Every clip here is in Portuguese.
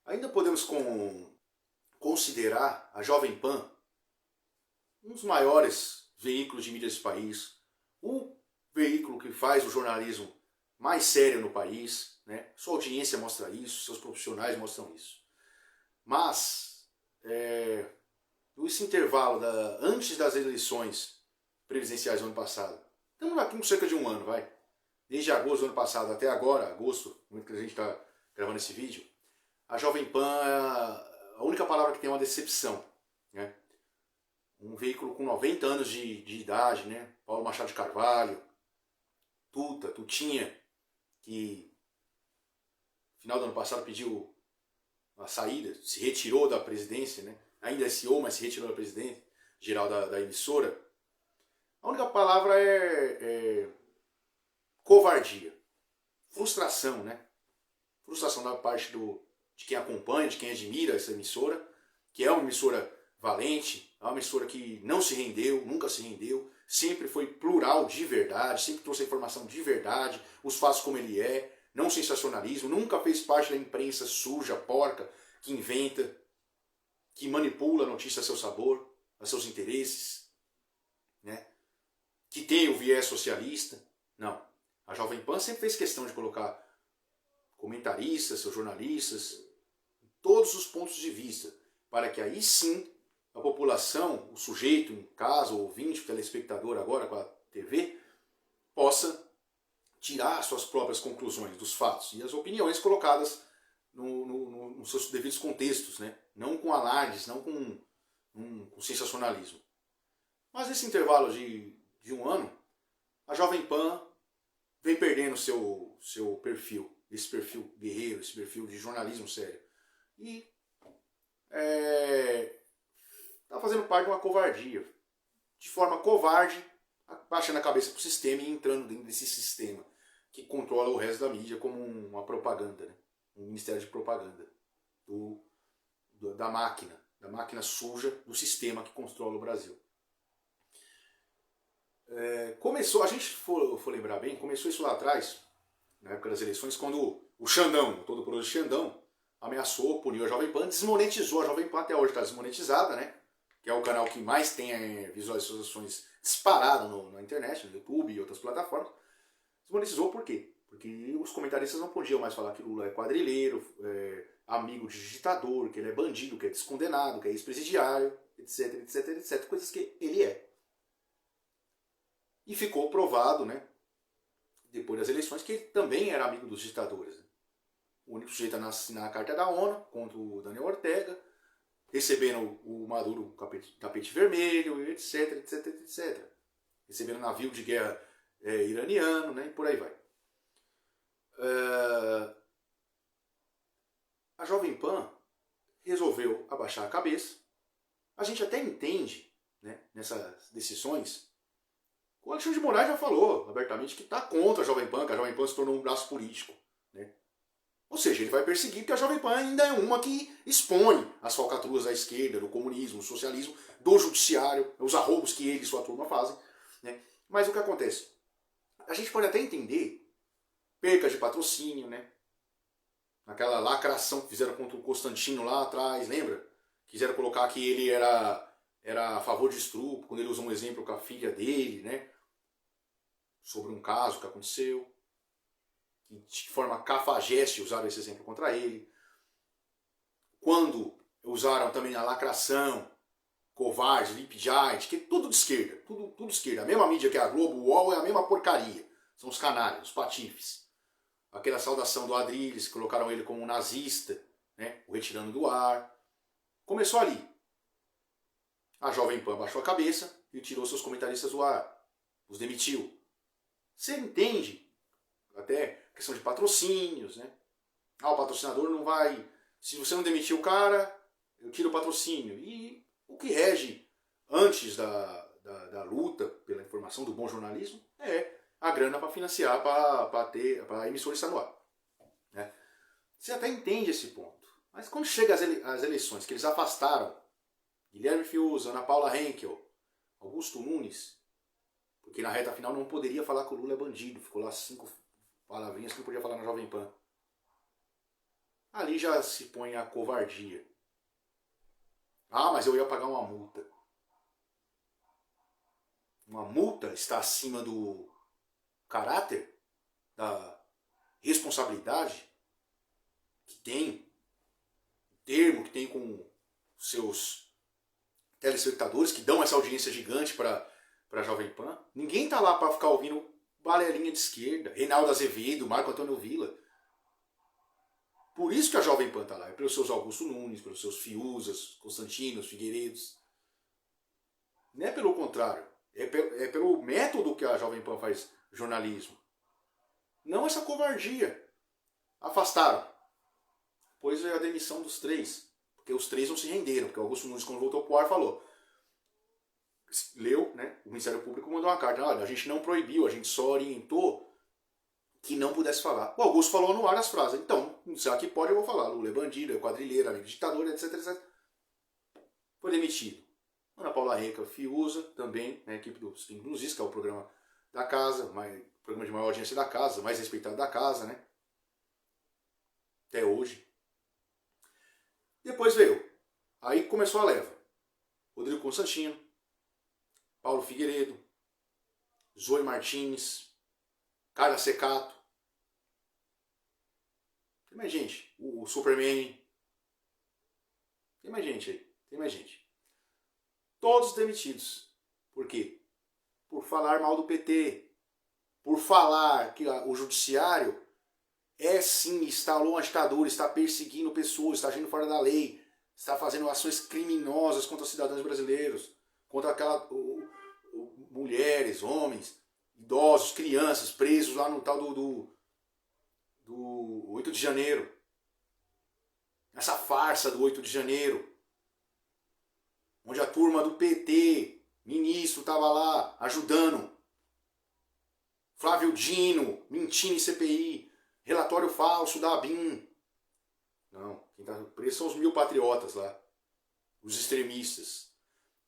Ainda podemos considerar a Jovem Pan um dos maiores veículos de mídia desse país, o veículo que faz o jornalismo mais sério no país, né? Sua audiência mostra isso, seus profissionais mostram isso. Mas, esse intervalo antes das eleições presidenciais do ano passado, estamos aqui com cerca de um ano, vai. Desde agosto do ano passado até agora, agosto, muito que a gente está gravando esse vídeo, a Jovem Pan, a única palavra que tem é uma decepção, né? Um veículo com 90 anos de idade, né? Paulo Machado de Carvalho, Tutinha, que no final do ano passado pediu a saída, se retirou da presidência, né? Ainda é CEO, mas se retirou da presidência geral da emissora. A única palavra é covardia, frustração, né? Frustração da parte de quem acompanha, de quem admira essa emissora, que é uma emissora valente, é uma emissora que não se rendeu, nunca se rendeu, sempre foi plural de verdade, sempre trouxe a informação de verdade, os fatos como ele é, não sensacionalismo, nunca fez parte da imprensa suja, porca, que inventa, que manipula a notícia a seu sabor, a seus interesses, né? Que tem o viés socialista. Não. A Jovem Pan sempre fez questão de colocar comentaristas, seus jornalistas, todos os pontos de vista, para que aí sim a população, o sujeito em casa, o ouvinte, o telespectador agora com a TV, possa tirar suas próprias conclusões dos fatos e as opiniões colocadas nos seus devidos contextos, né? Não com alardes, não com sensacionalismo. Mas nesse intervalo de um ano, a Jovem Pan vem perdendo seu perfil, esse perfil guerreiro, esse perfil de jornalismo sério. E está fazendo parte de uma covardia. De forma covarde, baixando a cabeça para o sistema e entrando dentro desse sistema que controla o resto da mídia como uma propaganda, né? Um ministério de propaganda da máquina suja do sistema que controla o Brasil. Começou, a gente for lembrar bem, começou isso lá atrás, na época das eleições, quando o Xandão, o todo-poderoso Xandão, ameaçou, puniu a Jovem Pan, desmonetizou a Jovem Pan, até hoje está desmonetizada, né? Que é o canal que mais tem visualizações disparado na internet, no YouTube e outras plataformas. Desmonetizou por quê? Porque os comentaristas não podiam mais falar que Lula é quadrilheiro, amigo de ditador, que ele é bandido, que é descondenado, que é ex-presidiário, etc, etc, etc, coisas que ele é. E ficou provado, né, depois das eleições, que ele também era amigo dos ditadores. Né? O único sujeito a assinar a carta da ONU contra o Daniel Ortega, recebendo o Maduro tapete vermelho, etc, etc, etc. Recebendo navio de guerra iraniano, né, e por aí vai. A Jovem Pan resolveu abaixar a cabeça. A gente até entende, né, nessas decisões. O Alexandre de Moraes já falou abertamente que está contra a Jovem Pan, que a Jovem Pan se tornou um braço político. Né? Ou seja, ele vai perseguir porque a Jovem Pan ainda é uma que expõe as falcatruas da esquerda, do comunismo, do socialismo, do judiciário, os arroubos que ele e sua turma fazem. Né? Mas o que acontece? A gente pode até entender perca de patrocínio, né? Aquela lacração que fizeram contra o Constantino lá atrás, lembra? Quiseram colocar que ele era a favor de estupro, quando ele usou um exemplo com a filha dele, né? Sobre um caso que aconteceu, que de forma cafajeste usaram esse exemplo contra ele. Quando usaram também a lacração, covarde, lip giant, que é tudo de esquerda, tudo de esquerda. A mesma mídia que a Globo, o UOL é a mesma porcaria. São os canalhas, os patifes. Aquela saudação do Adrilles, colocaram ele como um nazista, né? O retirando do ar. Começou ali. A Jovem Pan baixou a cabeça e tirou seus comentaristas do ar. Os demitiu. Você entende, até questão de patrocínios, né? O patrocinador não vai... Se você não demitir o cara, eu tiro o patrocínio. E o que rege antes da luta pela informação, do bom jornalismo, é a grana para financiar, para a emissora estar no ar. Né? Você até entende esse ponto. Mas quando chega as eleições, que eles afastaram Guilherme Fiuza, Ana Paula Henkel, Augusto Nunes, porque na reta final não poderia falar que o Lula é bandido. Ficou lá 5 palavrinhas que não podia falar na Jovem Pan. ali já se põe a covardia. Ah, mas eu ia pagar uma multa. Uma multa está acima do caráter, da responsabilidade que tem, termo que tem com seus telespectadores, que dão essa audiência gigante para a Jovem Pan. Ninguém tá lá para ficar ouvindo balelinha de esquerda, Reinaldo Azevedo, Marco Antônio Villa. Por isso que a Jovem Pan tá lá, é pelos seus Augusto Nunes, pelos seus Fiuzas, Constantinos, Figueiredos. Não é pelo contrário, é pelo método que a Jovem Pan faz jornalismo. Não essa covardia. Afastaram. Pois é a demissão dos 3. Porque os 3 não se renderam. Porque o Augusto Nunes, quando voltou pro ar, falou. Leu, né? O Ministério Público mandou uma carta. Olha, a gente não proibiu, a gente só orientou que não pudesse falar. O Augusto falou no ar as frases. Então, se aqui pode, eu vou falar. Lula é bandido, é quadrilheiro, amigo ditador, etc, etc. Foi demitido. Ana Paula Reca, Fiuza, também, né, a equipe do Pingo nos Is, que é o programa da casa, programa de maior audiência da casa, mais respeitado da casa, né? Até hoje. Depois veio. Aí começou a leva. Rodrigo Constantino, Paulo Figueiredo, Zoe Martins, Carla Secato. Tem mais gente. O Superman. Tem mais gente aí. Tem mais gente. Todos demitidos. Por quê? Por falar mal do PT. Por falar que o judiciário sim, instalou uma ditadura, está perseguindo pessoas, está agindo fora da lei, está fazendo ações criminosas contra cidadãos brasileiros, contra mulheres, homens, idosos, crianças presos lá no tal do 8 de janeiro. Essa farsa do 8 de janeiro. Onde a turma do PT, ministro, estava lá ajudando. Flávio Dino, mentindo em CPI. Relatório falso da ABIN. Não, quem está preso são os 1000 patriotas lá. Os extremistas.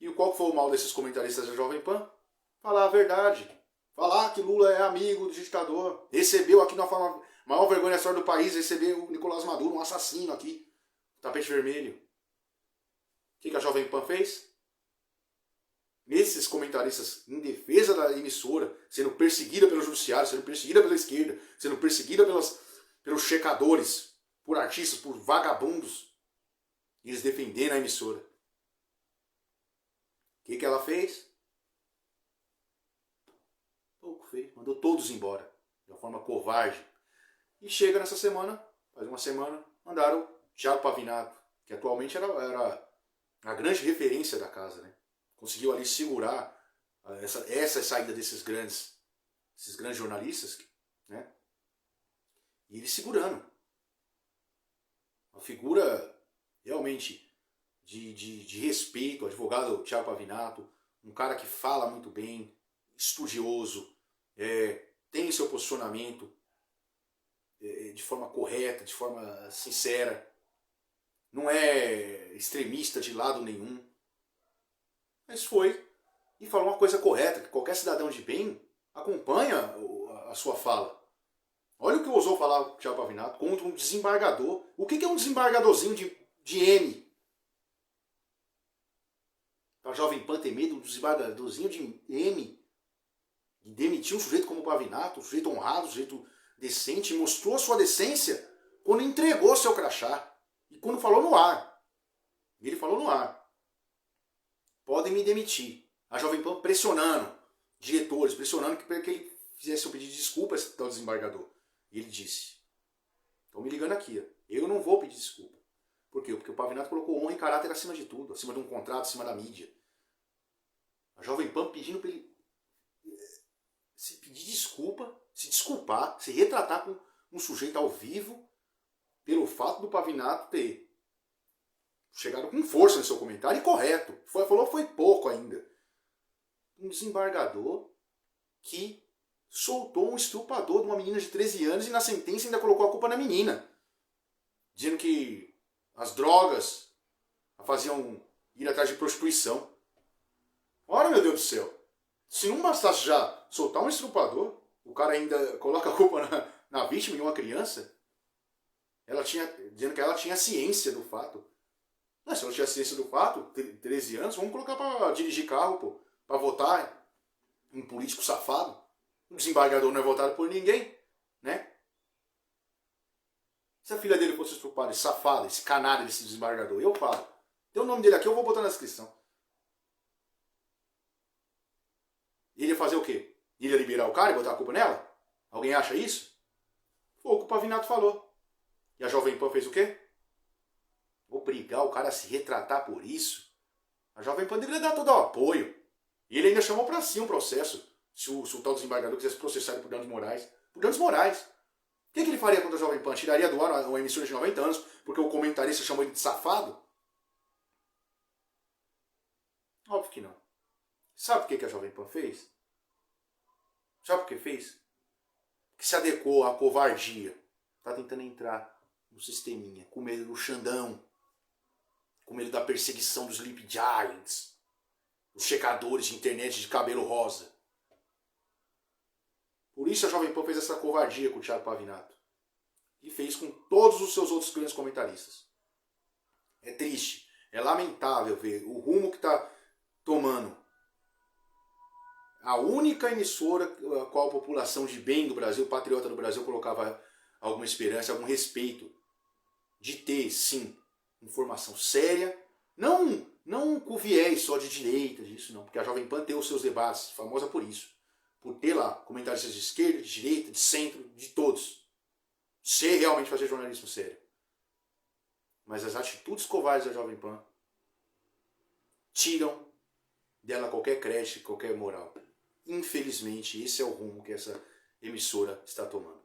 E qual foi o mal desses comentaristas da Jovem Pan? Falar a verdade. Falar que Lula é amigo do ditador. Recebeu aqui na forma maior vergonha da história do país, recebeu o Nicolás Maduro, um assassino aqui. Tapete vermelho. O que a Jovem Pan fez? Esses comentaristas em defesa da emissora, sendo perseguida pelo judiciário, sendo perseguida pela esquerda, sendo perseguida pelos checadores, por artistas, por vagabundos, eles defendendo a emissora. O que ela fez? Pouco fez, mandou todos embora, de uma forma covarde. E chega nessa semana, faz uma semana, mandaram Thiago Pavinato, que atualmente era a grande referência da casa, né? Conseguiu ali segurar essa saída desses grandes jornalistas, né? E ele segurando. Uma figura realmente de respeito, o advogado Thiago Pavinato, um cara que fala muito bem, estudioso, tem seu posicionamento de forma correta, de forma sincera, não é extremista de lado nenhum. Mas foi e falou uma coisa correta, que qualquer cidadão de bem acompanha a sua fala. Olha o que ousou falar o Thiago Pavinato contra um desembargador. O que é um desembargadorzinho de M? A Jovem Pan ter medo do desembargadorzinho de M? E demitir um sujeito como o Pavinato, um sujeito honrado, um sujeito decente, mostrou a sua decência quando entregou seu crachá. E quando falou no ar. Ele falou no ar. Podem me demitir. A Jovem Pan pressionando diretores, pressionando que ele fizesse um pedido de desculpa a esse tal desembargador. E ele disse, estão me ligando aqui, eu não vou pedir desculpa. Por quê? Porque o Pavinato colocou honra e caráter acima de tudo, acima de um contrato, acima da mídia. A Jovem Pan pedindo para ele se pedir desculpa, se desculpar, se retratar com um sujeito ao vivo pelo fato do Pavinato ter chegado com força no seu comentário e correto. Falou que foi pouco ainda. Um desembargador que soltou um estuprador de uma menina de 13 anos e na sentença ainda colocou a culpa na menina. Dizendo que as drogas a faziam ir atrás de prostituição. Ora, meu Deus do céu. Se não bastasse já soltar um estuprador, o cara ainda coloca a culpa na vítima e uma criança. Dizendo que ela tinha ciência do fato. Se ela tinha ciência do fato, 13 anos, vamos colocar para dirigir carro, pô, para votar em político safado. O desembargador não é votado por ninguém, né? Se a filha dele fosse estuprada, esse safado, esse canalha desse desembargador, eu falo. Tem o nome dele aqui, eu vou botar na descrição. Ele ia fazer o quê? Ele ia liberar o cara e botar a culpa nela? Alguém acha isso? Foi o que o Pavinato falou. E a Jovem Pan fez o quê? Obrigar o cara a se retratar por isso? A Jovem Pan deveria dar todo o apoio. E ele ainda chamou para si um processo. Se o tal desembargador quisesse processar ele por danos morais. Por danos morais. O que ele faria contra a Jovem Pan? Tiraria do ar uma emissora de 90 anos porque o comentarista chamou ele de safado? Óbvio que não. Sabe por que a Jovem Pan fez? Sabe por que fez? Que se adequou à covardia. Tá tentando entrar no sisteminha, com medo do Xandão, com medo da perseguição dos Sleep Giants, os checadores de internet de cabelo rosa. Por isso a Jovem Pan fez essa covardia com o Thiago Pavinato. E fez com todos os seus outros grandes comentaristas. É triste, é lamentável ver o rumo que está tomando a única emissora a qual a população de bem do Brasil, patriota do Brasil, colocava alguma esperança, algum respeito de ter, sim, informação séria, não com viés só de direita, disso não, porque a Jovem Pan tem os seus debates, famosa por isso, por ter lá comentaristas de esquerda, de direita, de centro, de todos, ser realmente fazer jornalismo sério. Mas as atitudes covardes da Jovem Pan tiram dela qualquer crédito, qualquer moral. Infelizmente, esse é o rumo que essa emissora está tomando.